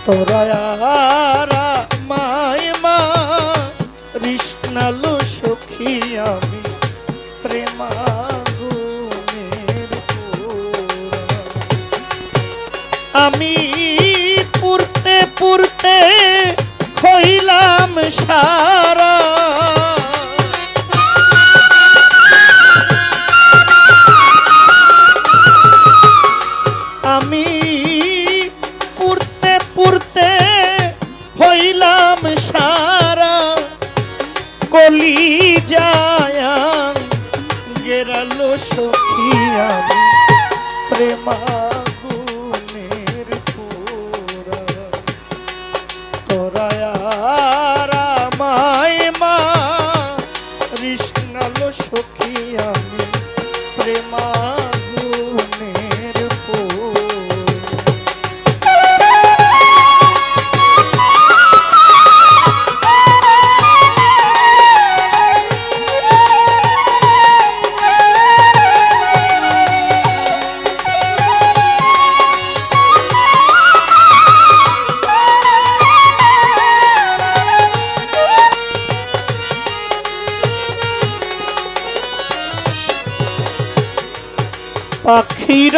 তোরা মায় মা কৃষ্ণালো সখী আমি প্রেমাগুনের পোড়া। আমি পুরতে পুরতে হইলাম সারা, আমি পুরতে পুরতে হইলাম সারা, কলি যায় গেরালো সখী আমি প্রেমাগুনের পোড়া। তোরা মায় মা কৃষ্ণালো সখী আমি প্রেমাগুনের পোড়া। পাখির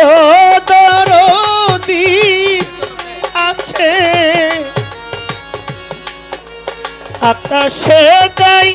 দরদি আছে আকাশে যাই